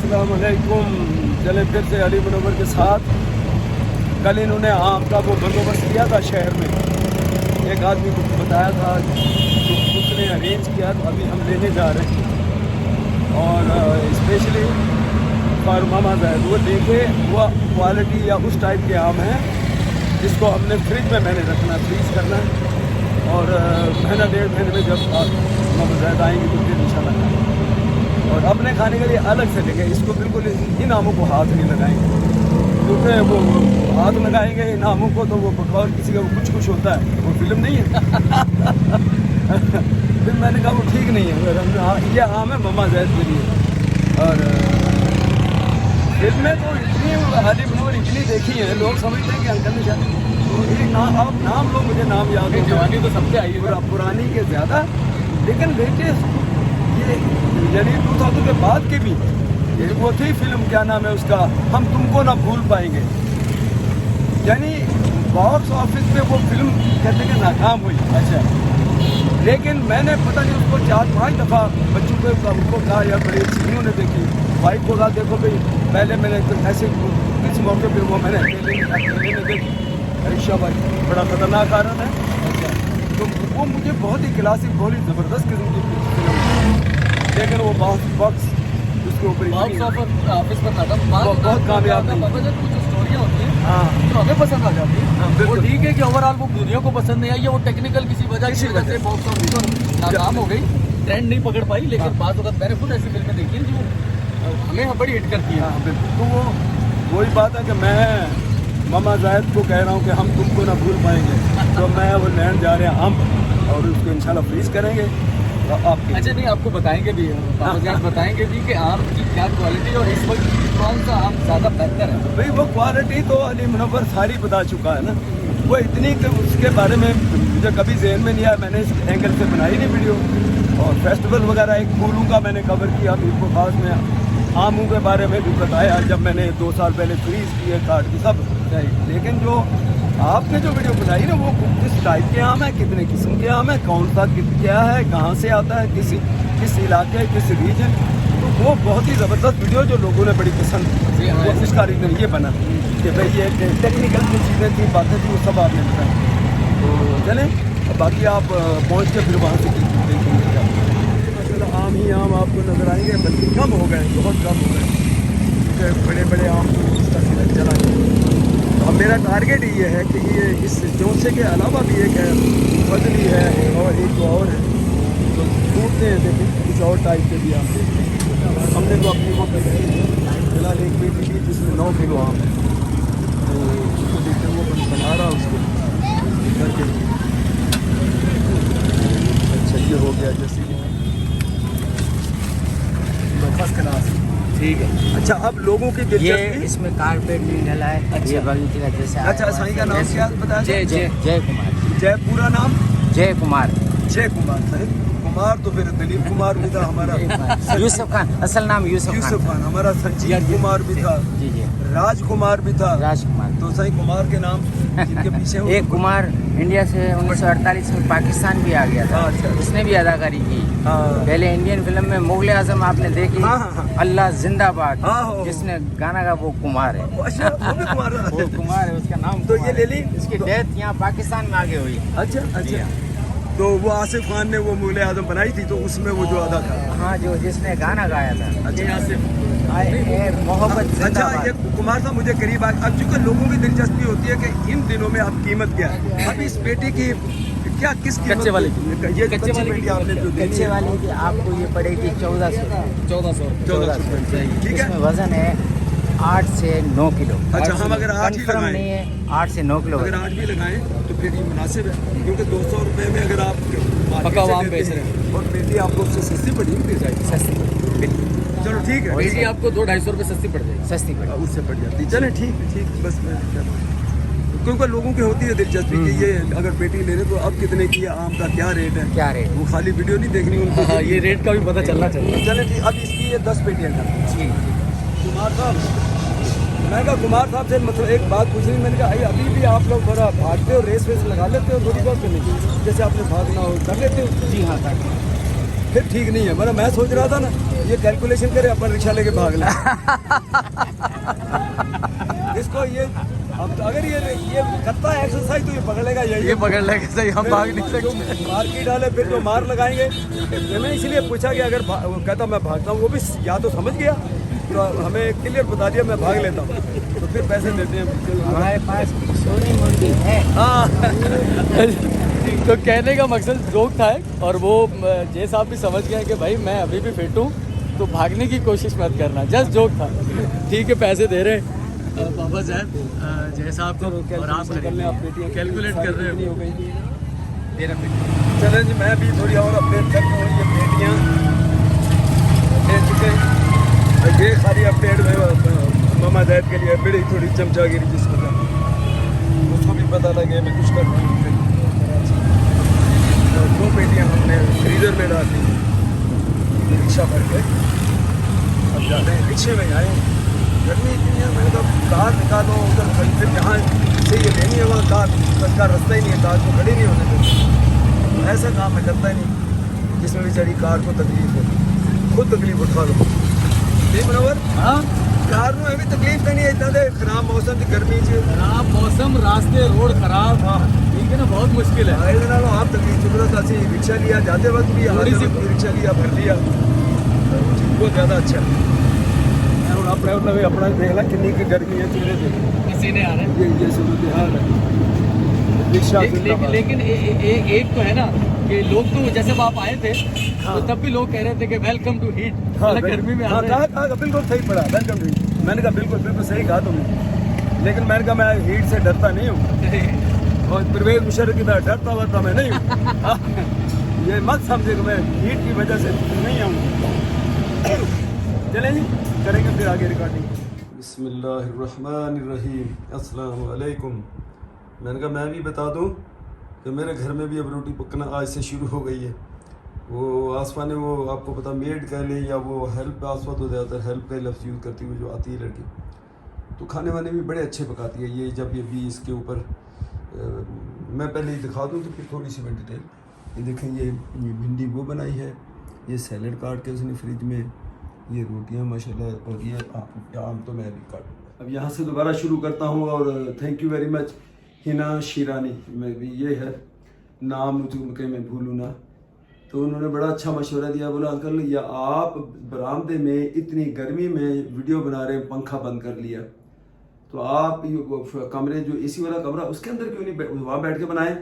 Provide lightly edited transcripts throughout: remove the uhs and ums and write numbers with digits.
अस्सलाम वालेकुम। चले फिर से अली मुनव्वर के साथ। कल इन्होंने आम का वो बंदोबस्त किया था शहर में, एक आदमी को बताया था तो उसने अरेंज किया, तो अभी हम लेने जा रहे हैं। और स्पेशली फॉर मामा ज़ैद वो देखे वो क्वालिटी या उस टाइप के आम हैं जिसको हमने फ्रिज में मैंने रखना, फ्रीज करना है। और महीना 1.5 महीने में जब मामा ज़ैद आएंगे तो फिर इंशाल्लाह। और अपने खाने के लिए अलग से लेंगे, इसको बिल्कुल इन आमों को हाथ नहीं लगाएंगे, क्योंकि वो हाथ लगाएंगे इन आमों को तो वो बकौल किसी का कुछ कुछ होता है, वो फिल्म नहीं है। फिर मैंने कहा वो ठीक नहीं है, अगर ये आम है मामा ज़ैद के लिए। और फिल्में तो इतनी अली मुनव्वर इतनी देखी है, लोग समझते हैं कि अंकल ने शादी तो एक आप नाम लो, मुझे नाम याद है, जवानी तो सबसे आई है पुरानी के ज़्यादा, लेकिन लेटेस्ट ये यानी 2000 के बाद के भी ये वो थी फिल्म, क्या नाम है उसका, हम तुमको ना भूल पाएंगे। यानी बॉक्स ऑफिस पे वो फिल्म कहते कि नाकाम हुई। अच्छा, लेकिन मैंने पता नहीं उसको 4-5 दफ़ा बच्चों को उनको कहा, या बड़े सीनियों ने देखी, वाइफ को कहा देखो भाई, पहले मैंने ऐसे किस मौके पे वो मैंने अकेले में देखी, अरिशा भाई बड़ा ख़तरनाक कारण है। अच्छा, तो वो मुझे बहुत ही क्लासिक, बहुत ही ज़बरदस्त किस्म की फिल्म, लेकिन वो बॉक्स उसके ऊपर ऑफिस पर था बहुत कामयाब नहीं। कुछ स्टोरियाँ होती हैं हाँ, जो हमें पसंद आ जाती है। हाँ, वो ठीक है कि ओवरऑल वो दुनिया को पसंद नहीं आई है, वो टेक्निकल किसी वजह से बॉक्स ऑफिस नाकाम हो गई, ट्रेंड नहीं पकड़ पाई। लेकिन बाद वक्त मैंने खुद ऐसी फिल्में देखी हैं जो हमें बड़ी हिट करती है। हाँ बिल्कुल। तो वो वही बात है कि मैं मामा ज़ैद को कह रहा हूँ कि हम तुमको ना भूल पाएंगे, तो मैं वो लैंड जा रहे हैं हम, और उसको इंशाल्लाह फ्रीज करेंगे। तो आपके अच्छा नहीं, आपको बताएंगे भी, बताएंगे भी कि आम की क्या क्वालिटी और इस वक्त कौन सा आम ज़्यादा बेहतर है। भाई वो क्वालिटी तो अली मुनव्वर सारी बता चुका है ना, वो इतनी कि उसके बारे में मुझे कभी जहन में नहीं आया, मैंने इस एंगल से बनाई नहीं वीडियो। और फेस्टिवल वगैरह एक फूलों का मैंने कवर किया, बिल्कुल खास में आमों के बारे में भी बताया, जब मैंने 2 साल पहले फ्रीज किए काट की सब। लेकिन जो आपने जो वीडियो बनाई ना, वो किस टाइप के आम है, कितने किस्म के आम है, कौन सा क्या है, कहाँ से आता है, किस इलाके, किस रीजन, तो वो बहुत ही ज़बरदस्त वीडियो जो लोगों ने बड़ी पसंद की। वो इसका रीज़न ये बना कि भाई ये टेक्निकल जो चीज़ें थी, बातें थी, वो सब आपने बताया। तो चलें, बाकी आप पहुँच के फिर वहाँ से देखेंगे। आम ही आम आपको नज़र आएंगे, बल्कि कम हो गए, बहुत कम हो गए, क्योंकि बड़े बड़े आम इसका सीजन चला गया। अब मेरा टारगेट ये है कि ये इस चौंसे के अलावा भी एक है, फजली है और एक और है, तो ढूंढते हैं देखें कुछ और टाइप के भी आम। हमने तो अपनी वो फिलहाल एक बेटी थी जिसमें 9 किलो आम है, तो उसको देखते वो बना रहा उसको करके। अच्छा, ये हो गया जैसे फर्स्ट क्लास, ठीक है। अच्छा, अब लोगों की दिलचस्पी, इसमें कारपेट भी डला है। अच्छा, ये बगीचे का जैसे अच्छा, साईं का नाम क्या बताया? जय कुमार। जय पूरा नाम जय कुमार। जय कुमार साहिब। कुमार तो फिर दिलीप कुमार भी था हमारा, यूसुफ खान, असल नाम यूसुफ खान हमारा, संजीव कुमार भी था, जी जी, राजकुमार भी था, राजकुमार। तो सही कुमार के नाम जिनके पीछे एक कुमार इंडिया से 1948 में पाकिस्तान भी आ गया था। अच्छा, उसने भी अदाकारी की। पहले इंडियन फिल्म में मुगल आजम आपने देखी, अल्लाह जिंदाबाद, जिसने गाना का वो कुमार है। अच्छा, वो भी कुमार है, वो कुमार है, उसका नाम। तो ये ले ली, इसकी डेथ यहाँ पाकिस्तान में आगे हुई। अच्छा अच्छा, तो वो आसिफ खान ने वो मुगल आजम बनाई थी, तो उसमें वो जो अदा था, हाँ, जो जिसने गाना गाया था। अच्छा आसिफ, मोहब्बत। अच्छा, ये कुमार साहब मुझे करीब अब चूँकि लोगों की दिलचस्पी होती है कि इन दिनों में अब कीमत क्या है, अब इस पेटी की क्या, किस कच्चे वाले की, ये कच्चे वाले की आपने जो कच्चे वाले की आपको ये पड़ेगी 1400। ठीक है। इसमें वजन है 8 से 9 किलो। अच्छा, हम अगर 8 ही कंफर्म लगाएं, नहीं है, 8 से 9 किलो अगर 8 भी लगाएं तो फिर ये मुनासिब है, क्योंकि 200 रुपये में अगर आप पका हुआ आम बेच रहे हैं और पेटी आपको उससे सस्ती पड़ी नहीं जाएगी। सस्ती, चलो ठीक है, पेटी आपको 200-250 रुपये सस्ती पड़ जाएगी। सस्ती पड़ेगी, उससे पड़ जाती। चलें ठीक, बस मैं क्योंकि लोगों की होती है दिलचस्पी कि ये अगर पेटी ले रहे तो अब कितने की है, आम का क्या रेट है, क्या रेट, वो खाली वीडियो नहीं देखनी उनको। हाँ, ये रेट का भी पता चलना चाहिए। चलें ठीक, अब इसकी ये 10 पेटियाँ कर। जी। कुमार साहब, मैं कहा कुमार साहब से मतलब एक बात पूछनी, मैंने कहा अभी भी आप लोग थोड़ा भागते हो, रेस वेस लगा लेते हो थोड़ी बहुत, नहीं जैसे आपने भागना हो कर लेते हो? जी हाँ, फिर ठीक नहीं है। मतलब मैं सोच रहा था ना ये कैलकुलेशन करे अपन रिक्शा लेके भाग ले इसको ये अब अगर ये करता है एक्सरसाइज तो ये पकड़ लेगा, ये पकड़ लेगा सही, हम भाग नहीं सकते। मार की डाले फिर तो मार लगाएंगे। मैंने इसलिए पूछा कि अगर वो कहता मैं भागता हूँ, वो भी या तो समझ गया तो हमें क्लियर बता दिया मैं भाग लेता हूँ, तो फिर पैसे देते हैं। हमारे पास सोनी मुर्गी है। हाँ तो कहने का मकसद जोक था और वो जय साहब भी समझ गए कि भाई मैं अभी भी फिट हूँ तो भागने की कोशिश मत करना, जस्ट जोक था। ठीक है, पैसे दे रहे हैं बाबा साहब जय साहब को और आप कैलकुलेट कर रहे हो। चलें जी, मैं भी थोड़ी और अपडेट करता हूँ। ये पेटियाँ ले चुके हैं, ये खाली अपडेट में मामा जैद के लिए बड़ी थोड़ी चमचागिरी जिसको उसको भी पता लगे मैं कुछ कर रहा हूँ। तो 2 पेटियाँ हमने फ्रीजर में डाल दी रिक्शा भर के। अब जाते हैं रिक्शे में आए, गर्मी इतनी है, मैंने कहा कार निकालो उधर, फिर जहाँ से ये लेनी है वहाँ कार का रास्ता ही नहीं है, कार को खड़ी नहीं होने देती। ऐसा काम मैं करता ही नहीं जिसमें बेचारी कार को तकलीफ हो, खुद तकलीफ उठा लो। नहीं मनोवर, हाँ कार में अभी तकलीफ नहीं है, इतना खराब मौसम की गर्मी से खराब मौसम, रास्ते रोड खराब, हाँ ठीक है ना, बहुत मुश्किल है। आप तकलीफ जबरदस्त ऐसी रिक्शा लिया, जाते वक्त भी थोड़ी सी रिक्शा लिया, भर लिया, बहुत ज़्यादा अच्छा है। अपने अपना देख ला कितनी की गर्मी है, चेहरे पे पसीने आ रहे हैं। ये सूरत हाल है रिक्शा। लेकिन एक तो है ना कि लोग तो जैसे अब आप आए थे हाँ। तो तब भी लोग कह रहे थे कि वेलकम टू हीट, गर्मी में आ रहे हैं। कहा बिल्कुल सही पड़ा, वेलकम टू हीट। मैंने कहा बिल्कुल सही कहा तुमने, लेकिन मैंने कहा मैं हीट से डरता नहीं हूँ और परवेज मुशर्रफ की तरह डरता हुआ था मैं नहीं हूँ। ये मत समझे कि मैं हीट की वजह से नहीं आऊँगा। चलें जी, करेंगे फिर आगे रिकॉर्डिंग। बिस्मिल्लाहिर्रहमानिर्रहीम, अस्सलाम वालेकुम। मैंने कहा मैं भी बता दूं कि मेरे घर में भी अब रोटी पकना आज से शुरू हो गई है। वो आसमा ने वो आपको पता मेड कह लें या वो हेल्प, आसमा तो ज़्यादातर हेल्प का लफ्ज़ यूज़ करती हुई जो आती है लड़की, तो खाने वाने भी बड़े अच्छे पकाती है। ये जब ये भी इसके ऊपर मैं पहले ही दिखा दूँ तो फिर थोड़ी सी मैं डिटेल। ये देखें, ये भिंडी वो बनाई है, ये सैलड काट के उसने फ्रिज में, ये रोटियां माशाल्लाह, और ये आम तो मैं भी काटूँ। अब यहाँ से दोबारा शुरू करता हूँ और thank you very much Hina Shirani, मैं भी ये है नाम उनके मैं भूलूँ ना, तो उन्होंने बड़ा अच्छा मशवरा दिया। बोला अंकल या आप बरामदे में इतनी गर्मी में वीडियो बना रहे हैं, पंखा बंद कर लिया, तो आप कमरे जो एसी वाला कमरा उसके अंदर क्यों नहीं वहाँ बैठ के बनाएं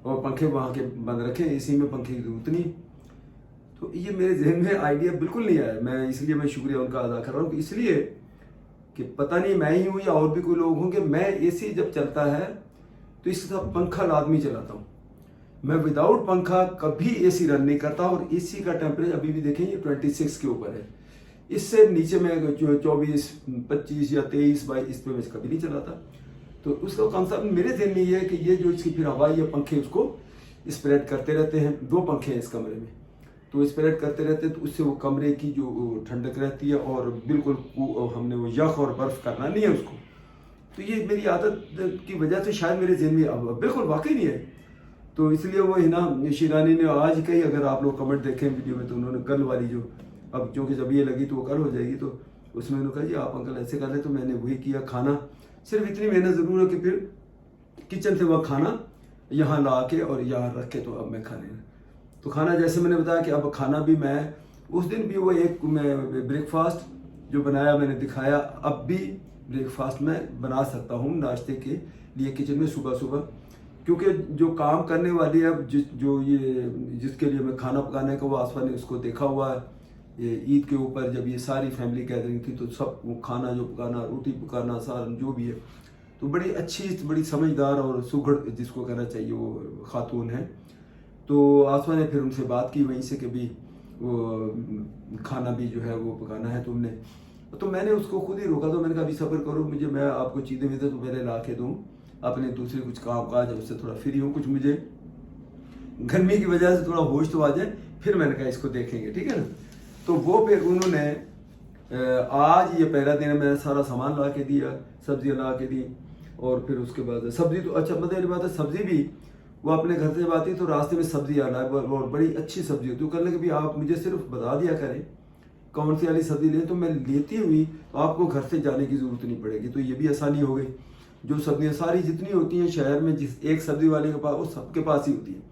और पंखे वहाँ के बंद रखें, एसी में पंखे की जरूरत नहीं। तो ये मेरे जहन में आइडिया बिल्कुल नहीं आया, मैं इसलिए मैं शुक्रिया उनका अदा कर रहा हूँ, इसलिए कि पता नहीं मैं ही हूँ या और भी कोई लोग होंगे, मैं एसी जब चलता है तो इसका पंखा लाजमी चलाता हूँ। मैं विदाउट पंखा कभी एसी रन नहीं करता, और एसी का टेम्परेचर अभी भी देखें 26 के ऊपर है, इससे नीचे में 24, 25 या 23, 22 इस पर मैं कभी नहीं चलाता। तो उसका कॉन्सेप्ट मेरे जहन में ये है कि ये जो इसकी फिर हवा या पंखे उसको स्प्रेड करते रहते हैं। 2 पंखे हैं इस कमरे में, तो स्प्रेड करते रहते हैं, तो उससे वो कमरे की जो ठंडक रहती है, और बिल्कुल हमने वो यख और बर्फ़ करना नहीं है उसको। तो ये मेरी आदत की वजह से शायद मेरे जहन में अब बिल्कुल वाकई नहीं है। तो इसलिए वो हिना शिरानी ने आज कही, अगर आप लोग कमेंट देखें वीडियो में, तो उन्होंने कल वाली जो, अब क्योंकि जब ये लगी तो वो कल हो जाएगी, तो उसमें उन्होंने कहा जी आप अंकल ऐसे कर ले, तो मैंने वही किया। खाना सिर्फ इतनी मेहनत ज़रूर है कि फिर किचन से वह खाना यहाँ ला के और यहाँ रख के, तो अब मैं खाने, तो खाना जैसे मैंने बताया कि अब खाना भी मैं उस दिन भी वो एक मैं ब्रेकफास्ट जो बनाया मैंने दिखाया, अब भी ब्रेकफास्ट मैं बना सकता हूँ नाश्ते के लिए किचन में सुबह सुबह, क्योंकि जो काम करने वाली है जिसके लिए मैं खाना पकाने का, वो आसमा ने उसको देखा हुआ है। ये ईद के ऊपर जब ये सारी फैमिली गैदरिंग थी, तो सब वो खाना जो पकाना, रोटी पकाना, सालन जो भी है, तो बड़ी अच्छी, बड़ी समझदार और सुघड़ जिसको कहना चाहिए वो खातून है। तो आसमा ने फिर उनसे बात की वहीं से कि भी वो खाना भी जो है वो पकाना है तुमने, तो मैंने उसको खुद ही रोका। तो मैंने कहा अभी सब्र करो, मुझे मैं आपको चीज़ें वीज़ें तो पहले ला के दूँ, अपने दूसरे कुछ काम काज है उससे थोड़ा फ्री हूँ, कुछ मुझे गर्मी की वजह से थोड़ा होश तो आ जाए, फिर मैंने कहा इसको देखेंगे, ठीक है ना। तो वो फिर उन्होंने आज ये पहला दिन मैंने सारा सामान ला के दिया, सब्जियाँ ला के दी, और फिर उसके बाद सब्ज़ी तो अच्छा मतलब बात है, सब्ज़ी भी वो अपने घर से जब आती तो रास्ते में सब्जी आना है, और बड़ी अच्छी सब्जी होती है। वो कहने लगे भी आप मुझे सिर्फ बता दिया करें कौन सी वाली सब्जी लें, तो मैं लेती हुई तो आपको घर से जाने की ज़रूरत नहीं पड़ेगी। तो ये भी आसानी हो गई। जो सब्जियाँ सारी जितनी होती हैं शहर में, जिस एक सब्जी वाले के पास, वो सबके पास ही होती है।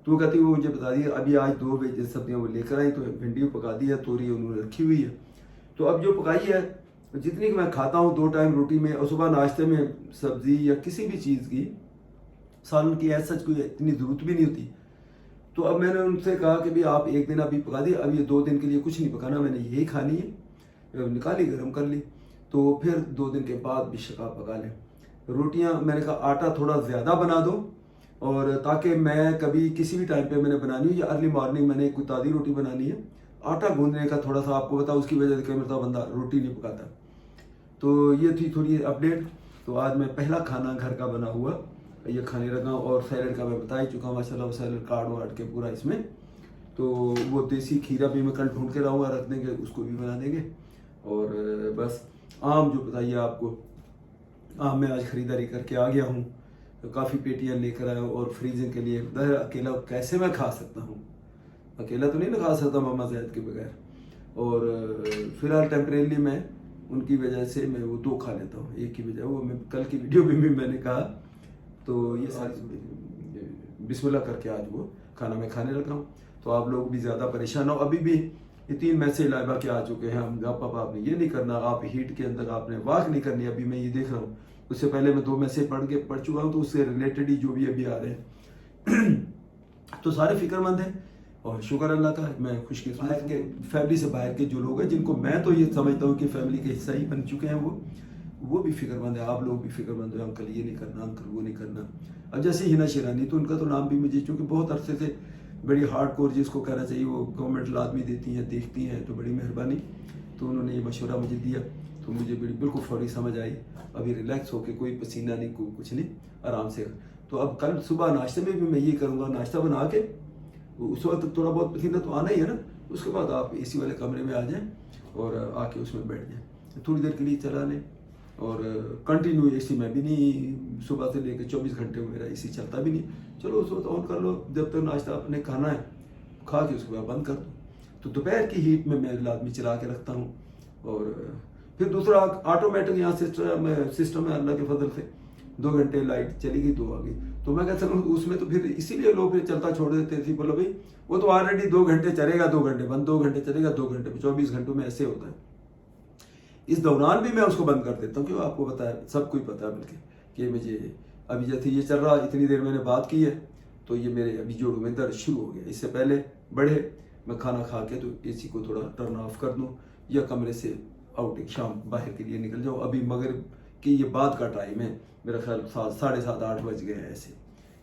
तो वो कहती है वो मुझे बता दिया, अभी आज 2 बजे सब्जियाँ वो लेकर आई, तो भिंडी पका दी है, तोरी उन्होंने रखी हुई है। तो अब जो पकाई है जितनी मैं खाता हूँ 2 टाइम रोटी में, और सुबह नाश्ते में सब्जी या किसी भी चीज़ की, सालन की ऐसा कोई इतनी ज़रूरत भी नहीं होती। तो अब मैंने उनसे कहा कि भाई आप एक दिन अभी पका दिए, अब ये 2 दिन के लिए कुछ नहीं पकाना, मैंने यही खानी है, निकाली गर्म कर ली। तो फिर 2 दिन के बाद बेशक आप पका लें। रोटियां मैंने कहा आटा थोड़ा ज़्यादा बना दो, और ताकि मैं कभी किसी भी टाइम पे मैंने बनानी हो, या अर्ली मॉर्निंग मैंने कोई ताज़ी रोटी बनानी है, आटा गूंदने का थोड़ा सा आपको बताओ, उसकी वजह से कई मरतबा बंदा रोटी नहीं पकाता। तो ये थी थोड़ी अपडेट। तो आज मैं पहला खाना घर का बना हुआ ये खाने लगा, और सैलड का मैं बता ही चुका हूँ माशाल्लाह, सैलड काट वाट के पूरा इसमें। तो वो देसी खीरा भी मैं कल ढूंढ के लाऊंगा, रख देंगे, उसको भी बना देंगे। और बस आम जो बताइए आपको, आम मैं आज ख़रीदारी करके आ गया हूँ, तो काफ़ी पेटियाँ लेकर आया हूँ, और फ्रीजिंग के लिए अकेला कैसे मैं खा सकता हूँ, अकेला तो नहीं ना खा सकता मामा जैद के बगैर। और फिलहाल टेम्परेली मैं उनकी वजह से मैं वो 2 खा लेता हूँ, एक की बजाय। वो मैं कल की वीडियो में भी मैंने कहा। तो ये सारी बिस्मिल्लाह करके आज वो खाना मैं खाने लगा हूँ। तो आप लोग भी ज़्यादा परेशान हो। अभी भी ये 3 मैसेज लाइबा के आ चुके हैं, हम पापा आपने ये नहीं करना, आप हीट के अंदर आपने वॉक नहीं करनी। अभी मैं ये देख रहा हूँ, उससे पहले मैं 2 मैसेज पढ़ चुका हूँ, तो उससे रिलेटेड ही जो भी अभी आ रहे हैं तो सारे फिक्रमंद हैं, और शुक्र अल्लाह का। मैं खुशकिस्मत के फैमिली से बाहर के जो लोग हैं, जिनको मैं तो ये समझता हूँ कि फैमिली के हिस्सा ही बन चुके हैं, वो भी फिक्रमंद है। आप लोग भी फिक्रमंद हो, अंकल ये नहीं करना, अंकल वो नहीं करना। अब जैसे हिना शिरानी, तो उनका तो नाम भी मुझे, चूँकि बहुत अरसे से बड़ी हार्डकोर जिसको कहना चाहिए, वो गवर्नमेंट लाजमी देती हैं, देखती हैं, तो बड़ी मेहरबानी। तो उन्होंने ये मशवरा मुझे दिया, तो मुझे बिल्कुल फौरी समझ आई। अभी रिलैक्स होकर, कोई पसीना नहीं, कुछ नहीं, आराम से। तो अब कल सुबह नाश्ते में भी मैं ये करूँगा, नाश्ता बना के उस वक्त थोड़ा बहुत पसीना तो आना ही है ना, उसके बाद आप एसी वाले कमरे में आ जाएं और आके उसमें बैठ जाएं, थोड़ी देर के लिए चला लें। और कंटिन्यू एसी में भी नहीं, सुबह से लेकर 24 घंटे मेरा एसी चलता भी नहीं। चलो उस वक्त ऑन कर लो, जब तक नाश्ता आपने खाना है खा के उसके बाद बंद कर दो। तो दोपहर की हीट में मैं लाजमी चला के रखता हूँ। और फिर दूसरा ऑटोमेटिक यहाँ सिस्टम है, अल्लाह के फजल से 2 घंटे लाइट चली गई, 2 आ गई। तो मैं कहता हूँ उसमें तो फिर इसीलिए लोग फिर चलता छोड़ देते थे, बोलो भाई वो तो ऑलरेडी 2 घंटे चलेगा, 2 घंटे बंद, 2 घंटे चलेगा, 2 घंटे, 24 घंटों में ऐसे होता है। इस दौरान भी मैं उसको बंद कर देता हूँ, क्यों आपको पता है, सबको ही पता है बल्कि कि मुझे अभी जैसे ये चल रहा, इतनी देर मैंने बात की है, तो ये मेरे अभी जोड़ों में दर्द शुरू हो गया। इससे पहले बढ़े मैं खाना खा के तो एसी को थोड़ा टर्न ऑफ कर दूँ, या कमरे से आउटिंग शाम बाहर के लिए निकल जाओ। अभी मगरिब की ये बाद का टाइम है, मेरा ख्याल 7, साढ़े 7, 8 बज गए हैं ऐसे,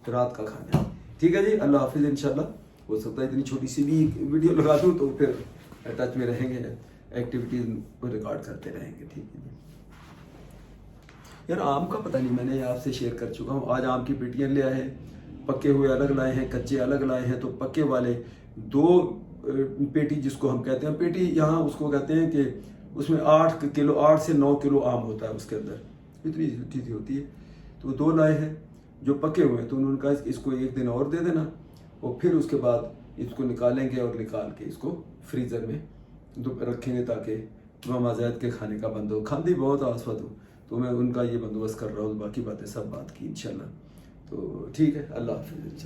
तो रात का खाना। ठीक है जी, अल्लाह हाफिज़। इंशाल्लाह हो सकता है इतनी छोटी सी भी वीडियो लगा दूँ, तो फिर टच में रहेंगे, एक्टिविटीज़ को रिकॉर्ड करते रहेंगे। ठीक है जी। यार आम का पता नहीं, मैंने आपसे शेयर कर चुका हूँ। आज आम की पेटियाँ ले आए हैं, पके हुए अलग लाए हैं, कच्चे अलग लाए हैं। तो पके वाले 2 पेटी जिसको हम कहते हैं, पेटी यहाँ उसको कहते हैं कि उसमें 8 किलो 8 से 9 किलो आम होता है उसके अंदर, इतनी चीज़ होती है। तो 2 लाए हैं जो पके हुए हैं, तो उन्होंने कहा इसको 1 दिन और दे देना, और फिर उसके बाद इसको निकालेंगे, और निकाल के इसको फ्रीज़र में रखेंगे, ताकि मामा ज़ैद के खाने का बंदोबस्त, खांदी बहुत आसवद हो, तो मैं उनका ये बंदोबस्त कर रहा हूँ। बाकी बातें सब बात की इंशाल्लाह। तो ठीक है, अल्लाह हाफिज़।